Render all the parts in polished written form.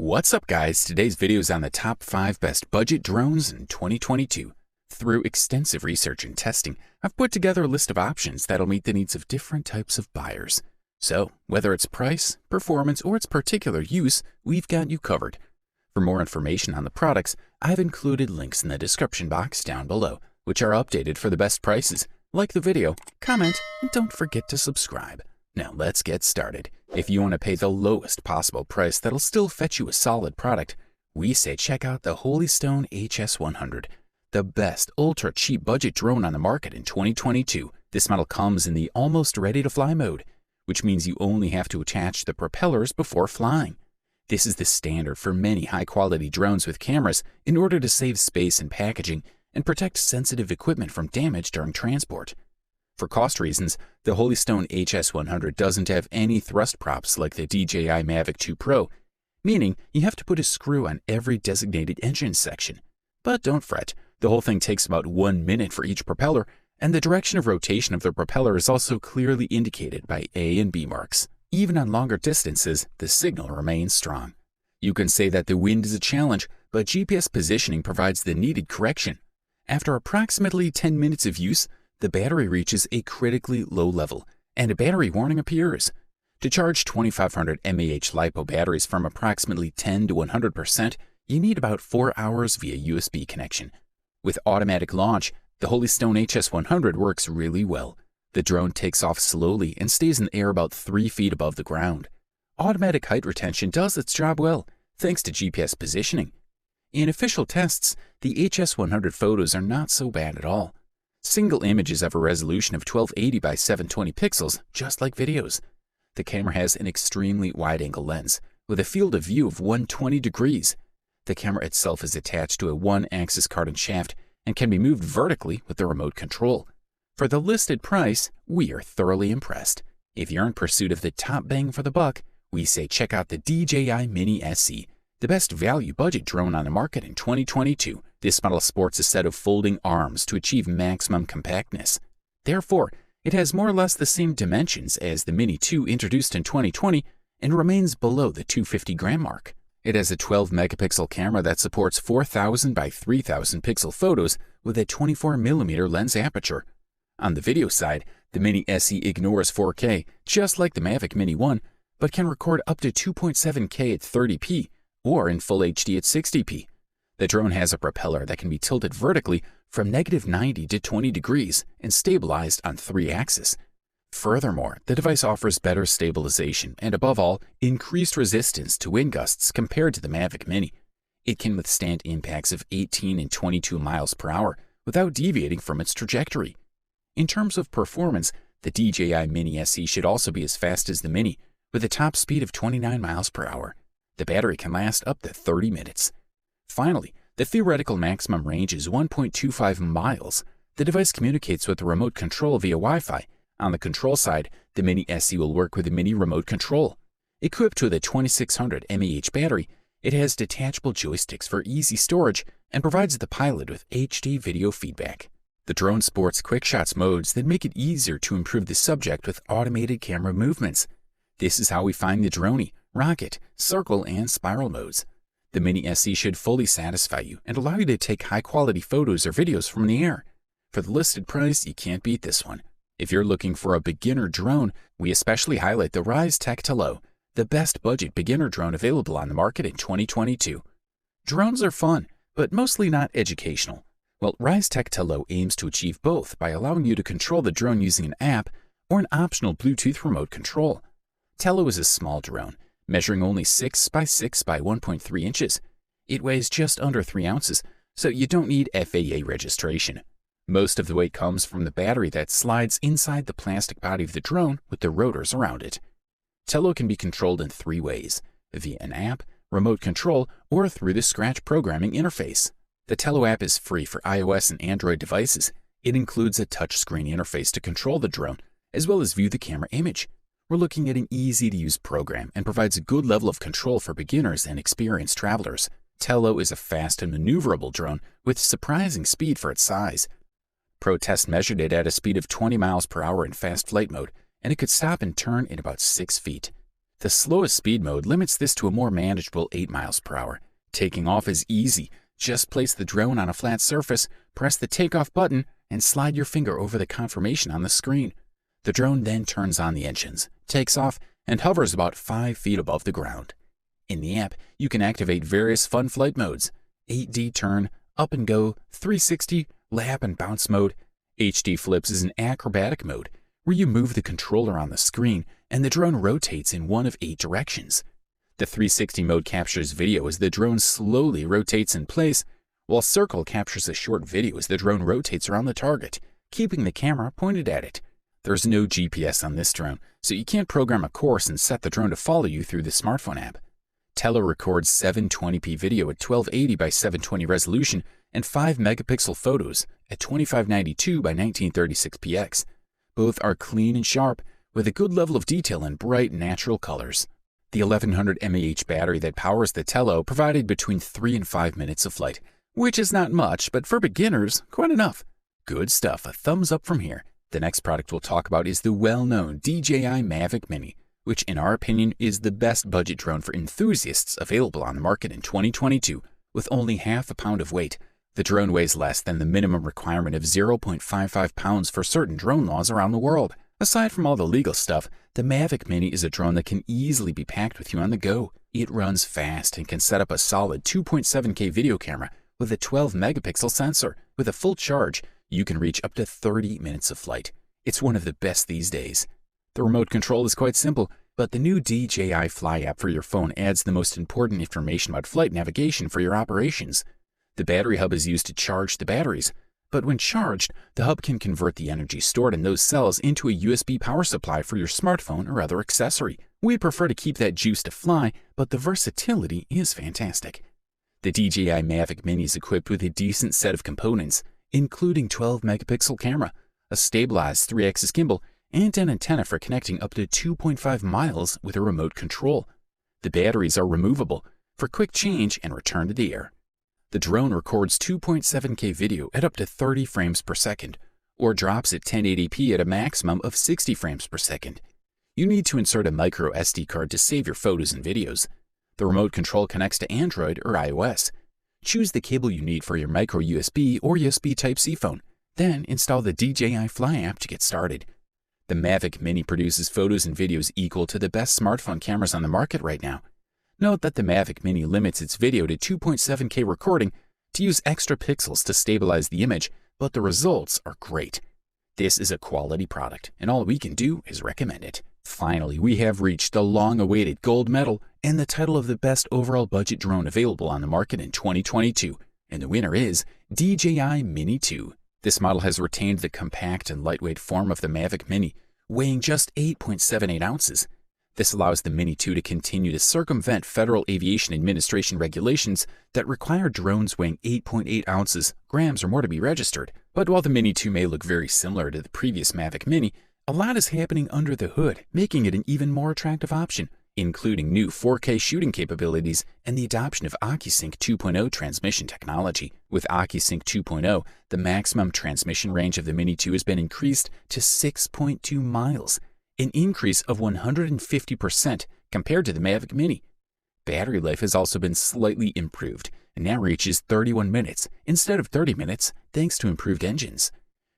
What's up, guys? Today's video is on the top 5 best budget drones in 2022. Through extensive research and testing, I've put together a list of options that'll meet the needs of different types of buyers. So, whether it's price, performance, or its particular use, we've got you covered. For more information on the products, I've included links in the description box down below, which are updated for the best prices. Like the video, comment, and don't forget to subscribe. Now let's get started. If you want to pay the lowest possible price that'll still fetch you a solid product, we say check out the Holystone HS100, the best ultra-cheap budget drone on the market in 2022. This model comes in the almost ready-to-fly mode, which means you only have to attach the propellers before flying. This is the standard for many high-quality drones with cameras in order to save space in packaging and protect sensitive equipment from damage during transport. For cost reasons, the Holystone HS100 doesn't have any thrust props like the DJI Mavic 2 Pro, meaning you have to put a screw on every designated engine section. But don't fret, the whole thing takes about 1 minute for each propeller, and the direction of rotation of the propeller is also clearly indicated by A and B marks. Even on longer distances, the signal remains strong. You can say that the wind is a challenge, but GPS positioning provides the needed correction. After approximately 10 minutes of use, the battery reaches a critically low level, and a battery warning appears. To charge 2500 mAh LiPo batteries from approximately 10 to 100%, you need about 4 hours via USB connection. With automatic launch, the Holystone HS100 works really well. The drone takes off slowly and stays in the air about 3 feet above the ground. Automatic height retention does its job well, thanks to GPS positioning. In official tests, the HS100 photos are not so bad at all. Single images have a resolution of 1280 by 720 pixels, just like videos. The camera has an extremely wide-angle lens, with a field of view of 120 degrees. The camera itself is attached to a 1-axis carbon shaft and can be moved vertically with the remote control. For the listed price, we are thoroughly impressed. If you're in pursuit of the top bang for the buck, we say check out the DJI Mini SE, the best value budget drone on the market in 2022. This model sports a set of folding arms to achieve maximum compactness. Therefore, it has more or less the same dimensions as the Mini 2 introduced in 2020 and remains below the 250-gram mark. It has a 12-megapixel camera that supports 4000 by 3000 pixel photos with a 24mm lens aperture. On the video side, the Mini SE ignores 4K, just like the Mavic Mini 1, but can record up to 2.7K at 30p or in Full HD at 60p. The drone has a propeller that can be tilted vertically from -90 to 20 degrees and stabilized on 3 axes. Furthermore, the device offers better stabilization and, above all, increased resistance to wind gusts compared to the Mavic Mini. It can withstand impacts of 18 and 22 miles per hour without deviating from its trajectory. In terms of performance, the DJI Mini SE should also be as fast as the Mini, with a top speed of 29 miles per hour. The battery can last up to 30 minutes. Finally, the theoretical maximum range is 1.25 miles. The device communicates with the remote control via Wi-Fi. On the control side, the Mini SE will work with the Mini remote control. Equipped with a 2600 mAh battery, it has detachable joysticks for easy storage and provides the pilot with HD video feedback. The drone sports quick shots modes that make it easier to improve the subject with automated camera movements. This is how we find the droney, rocket, circle, and spiral modes. The Mini SE should fully satisfy you and allow you to take high-quality photos or videos from the air. For the listed price, you can't beat this one. If you're looking for a beginner drone, we especially highlight the Ryze Tello, the best budget beginner drone available on the market in 2022. Drones are fun, but mostly not educational. Well, Ryze Tello aims to achieve both by allowing you to control the drone using an app or an optional Bluetooth remote control. Tello is a small drone, measuring only 6 by 6 by 1.3 inches. It weighs just under 3 ounces, so you don't need FAA registration. Most of the weight comes from the battery that slides inside the plastic body of the drone with the rotors around it. Tello can be controlled in 3 ways: via an app, remote control, or through the Scratch programming interface. The Tello app is free for iOS and Android devices. It includes a touchscreen interface to control the drone, as well as view the camera image. We're looking at an easy-to-use program and provides a good level of control for beginners and experienced travelers. Tello is a fast and maneuverable drone with surprising speed for its size. Pro Test measured it at a speed of 20 miles per hour in fast flight mode, and it could stop and turn in about 6 feet. The slowest speed mode limits this to a more manageable 8 miles per hour. Taking off is easy. Just place the drone on a flat surface, press the takeoff button, and slide your finger over the confirmation on the screen. The drone then turns on the engines, takes off, and hovers about 5 feet above the ground. In the app, you can activate various fun flight modes: 8D turn, up and go, 360, lap and bounce mode. HD flips is an acrobatic mode, where you move the controller on the screen and the drone rotates in one of 8 directions. The 360 mode captures video as the drone slowly rotates in place, while circle captures a short video as the drone rotates around the target, keeping the camera pointed at it. There's no GPS on this drone, so you can't program a course and set the drone to follow you through the smartphone app. Tello records 720p video at 1280 by 720 resolution and 5 megapixel photos at 2592 by 1936px. Both are clean and sharp, with a good level of detail and bright natural colors. The 1100 mAh battery that powers the Tello provided between 3 and 5 minutes of flight, which is not much, but for beginners, quite enough. Good stuff, a thumbs up from here. The next product we'll talk about is the well-known DJI Mavic Mini, which in our opinion is the best budget drone for enthusiasts available on the market in 2022. With only half a pound of weight, the drone weighs less than the minimum requirement of 0.55 pounds for certain drone laws around the world. Aside from all the legal stuff, the Mavic Mini is a drone that can easily be packed with you on the go. It runs fast and can set up a solid 2.7K video camera with a 12 megapixel sensor. With a full charge, you can reach up to 30 minutes of flight. It's one of the best these days. The remote control is quite simple, but the new DJI Fly app for your phone adds the most important information about flight navigation for your operations. The battery hub is used to charge the batteries, but when charged, the hub can convert the energy stored in those cells into a USB power supply for your smartphone or other accessory. We prefer to keep that juice to fly, but the versatility is fantastic. The DJI Mavic Mini is equipped with a decent set of components, including 12 megapixel camera, a stabilized 3-axis gimbal, and an antenna for connecting up to 2.5 miles with a remote control. The batteries are removable for quick change and return to the air. The drone records 2.7K video at up to 30 frames per second, or drops at 1080p at a maximum of 60 frames per second. You need to insert a micro SD card to save your photos and videos. The remote control connects to Android or iOS. Choose the cable you need for your micro USB or USB Type-C phone, then install the DJI Fly app to get started. The Mavic Mini produces photos and videos equal to the best smartphone cameras on the market right now. Note that the Mavic Mini limits its video to 2.7K recording to use extra pixels to stabilize the image, but the results are great. This is a quality product, and all we can do is recommend it. Finally, we have reached the long-awaited gold medal and the title of the best overall budget drone available on the market in 2022, and the winner is DJI Mini 2. This model has retained the compact and lightweight form of the Mavic Mini, weighing just 8.78 ounces. This allows the Mini 2 to continue to circumvent Federal Aviation Administration regulations that require drones weighing 8.8 ounces, grams or more to be registered. But while the Mini 2 may look very similar to the previous Mavic Mini, a lot is happening under the hood, making it an even more attractive option, including new 4K shooting capabilities and the adoption of OcuSync 2.0 transmission technology. With OcuSync 2.0, the maximum transmission range of the Mini 2 has been increased to 6.2 miles, an increase of 150% compared to the Mavic Mini. Battery life has also been slightly improved and now reaches 31 minutes instead of 30 minutes thanks to improved engines.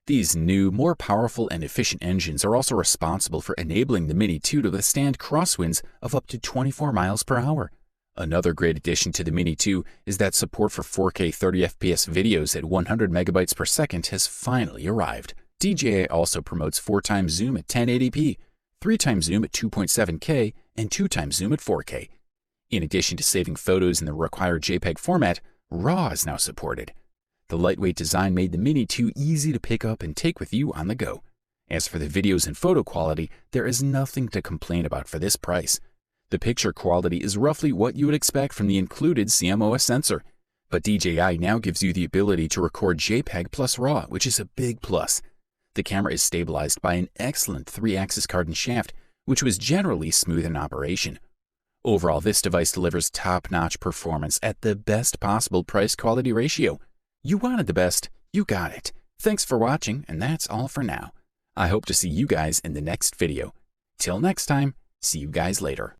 These new, more powerful and efficient engines are also responsible for enabling the Mini 2 to withstand crosswinds of up to 24 miles per hour. Another great addition to the Mini 2 is that support for 4K 30fps videos at 100 megabytes per second has finally arrived. DJI also promotes 4x zoom at 1080p, 3x zoom at 2.7K, and 2x zoom at 4K. In addition to saving photos in the required JPEG format, RAW is now supported. The lightweight design made the Mini 2 easy to pick up and take with you on the go. As for the videos and photo quality, there is nothing to complain about for this price. The picture quality is roughly what you would expect from the included CMOS sensor, but DJI now gives you the ability to record JPEG plus RAW, which is a big plus. The camera is stabilized by an excellent 3-axis carbon shaft, which was generally smooth in operation. Overall, this device delivers top-notch performance at the best possible price-quality ratio. You wanted the best, you got it. Thanks for watching, and that's all for now. I hope to see you guys in the next video. Till next time, see you guys later.